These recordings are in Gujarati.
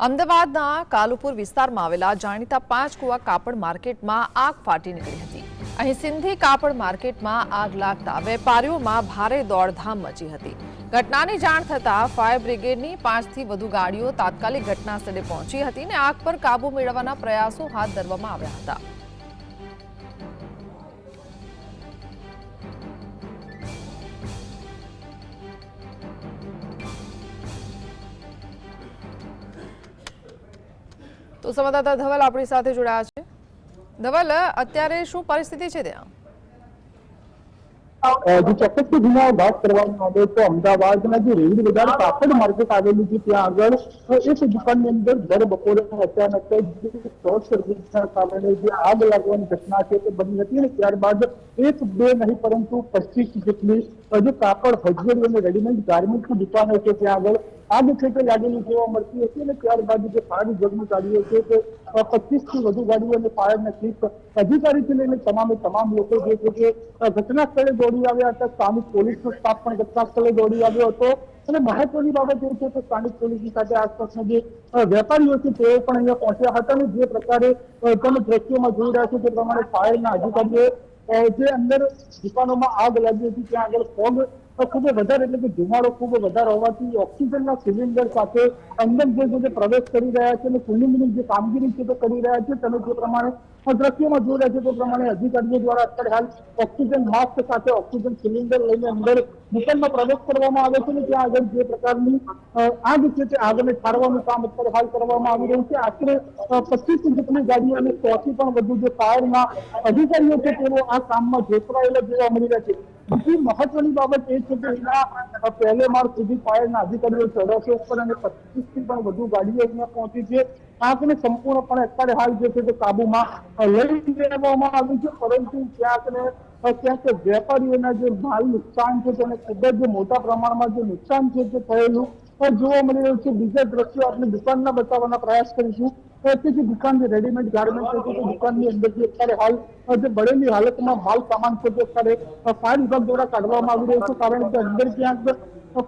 અમદાવાદના કાલુપુર વિસ્તારમાં આવેલા જાણીતા પાંચકુવા કાપડ માર્કેટમાં આગ ફાટી નીકળી હતી। અહીં સિંધી કાપડ માર્કેટમાં આગ લાગતા વેપારીઓમાં ભારે દોડધામ મચી હતી। ઘટનાની જાણ થતાં ફાયર બ્રિગેડની 5થી વધુ ગાડીઓ તાત્કાલિક ઘટનાસ્થળે પહોંચી હતી અને આગ પર કાબુ મેળવવાના પ્રયાસો હાથ ધરવામાં આવ્યા હતા। तो संवाददाता धवल अपनी साथे जोड़ाया छे। धवल, अत्यारे शुं परिस्थिति छे त्यां? जो ચોક્કસ ગુના વાત કરવામાં આવે તો અમદાવાદના જે રેવડી બજાર કાપડ માર્કેટ આવેલું છે ત્યાં આગળ એક દુકાનની અંદર દર બપોરે અચાનક શોર્ટ સર્કિટના કારણે જે આગ લાગવાની ઘટના છે તે બની હતી અને ત્યારબાદ એક બે નહીં પરંતુ 25 જેટલી જે કાપડ હોજરી અને રેડીમેડ ગાર્મેન્ટની દુકાનો છે ત્યાં આગળ આગ છે તે લાગેલી જોવા મળતી હતી અને ત્યારબાદ જે ફાયર બ્રિગેડની ગાડીઓ છે તે 25થી વધુ ગાડીઓ અને ફાયરના ચીફ અધિકારીથી લઈને તમામ લોકો જે છે તે ઘટના સ્થળે દોડી આવ્યા હતા। સ્થાનિક પોલીસનો સ્ટાફ પણ ઘટના સ્થળે દોડી આવ્યો હતો અને મહત્વની બાબત એ છે કે સ્થાનિક પોલીસની સાથે આસપાસના જે વેપારીઓ છે તેઓ પણ અહીંયા પહોંચ્યા હતા અને જે પ્રકારે તમે દ્રશ્યોમાં જોઈ રહ્યા છો તે પ્રમાણે ફાયરના અધિકારીઓ જે અંદર દુકાનોમાં આગ લાગી હતી ત્યાં આગળ ફોગ ખૂબ વધારે એટલે કે ધુમાડો ખૂબ વધારે હોવાથી ઓક્સિજનના સિલિન્ડર સાથે અંદર જે પ્રવેશ કરી રહ્યા છે અને કુલિંગની જે કામગીરી છે તે કરી રહ્યા છે। તમે જે પ્રમાણે દ્રશ્યોમાં જોઈ રહ્યા છે તે પ્રમાણે અધિકારીઓ દ્વારા અત્યારે હાલ ઓક્સિજન માસ્ક સાથે ઓક્સિજન સિલિન્ડર લઈને અંદર દુકાનમાં પ્રવેશ કરવામાં આવે છે અને ત્યાં આગળ જે પ્રકારની આગ છે તે આગને ઠારવાનું કામ અત્યારે હાલ કરવામાં આવી રહ્યું છે। આશરે 25 જેટલી ગાડીઓ અને 100થી પણ વધુ જે ફાયરના અધિકારીઓ છે તેઓ આ કામમાં જોતરાયેલા જોવા મળી રહ્યા છે। બીજી મહત્વની બાબત એ છે કે એના પહેલે માળ સુધી ફાયરના અધિકારીઓ ચડ્યા છે ઉપર અને 25થી પણ વધુ ગાડીઓ અહીંયા પહોંચી છે। આગને સંપૂર્ણપણે અત્યારે હાલ જે છે તે કાબુમાં લઈ લેવામાં આવી છે પરંતુ ક્યાંક વેપારીઓના જે માલ નુકસાન છે તેને ખૂબ જ મોટા પ્રમાણમાં જે નુકસાન છે તે થયેલું જોવા મળી રહ્યું છે। બીજા દ્રશ્યો આપણે દુકાનના બતાવવાના પ્રયાસ કરીશું કે જે દુકાન જે રેડીમેડ ગાર્મેન્ટ છે તે દુકાનની અંદર જે અત્યારે હાલ જે બળેલી હાલતમાં માલ સામાન છે તે અત્યારે ફાયર વિભાગ દ્વારા કાઢવામાં આવી રહ્યો છે કારણ કે અંદર ક્યાંક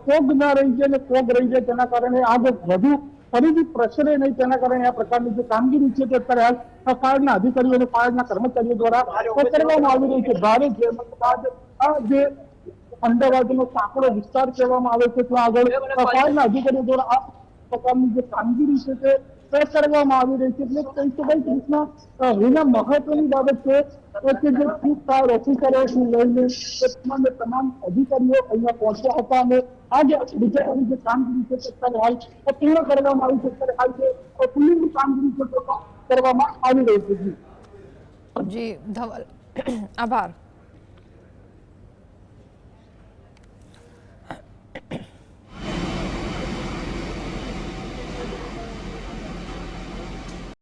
ફોગ ના રહી જાય અને ફોગ રહી જાય તેના કારણે આગ વધુ ફરીથી પ્રસરે નહીં તેના કારણે આ પ્રકારની જે કામગીરી છે તે અત્યારે હાલ ફાયરના અધિકારીઓ અને ફાયરના કર્મચારીઓ દ્વારા કરવામાં આવી રહી છે। ભારે જહેમત બાદ આ જે અમદાવાદનો સાંકડો વિસ્તાર કહેવામાં આવે છે ત્યાં આગળ ફાયરના અધિકારીઓ દ્વારા આ પ્રકારની જે કામગીરી છે તે કરવામાં આવી રહી છે। એટલે કહી શકાય કે રીતના એના મહત્વની બાબત છે કે જે ચીફ ફાયર ઓફિસરોથી લઈને તમામ અધિકારીઓ અહીંયા પહોંચ્યા હતા અને આ જે બીજાની જે કામગીરી છે તે અત્યારે હાલ પૂર્ણ કરવામાં આવી છે। અત્યારે હાલ જે પુલિંગની કામગીરી છે તે કરવામાં આવી રહી છે। જી ધવલ, આભાર।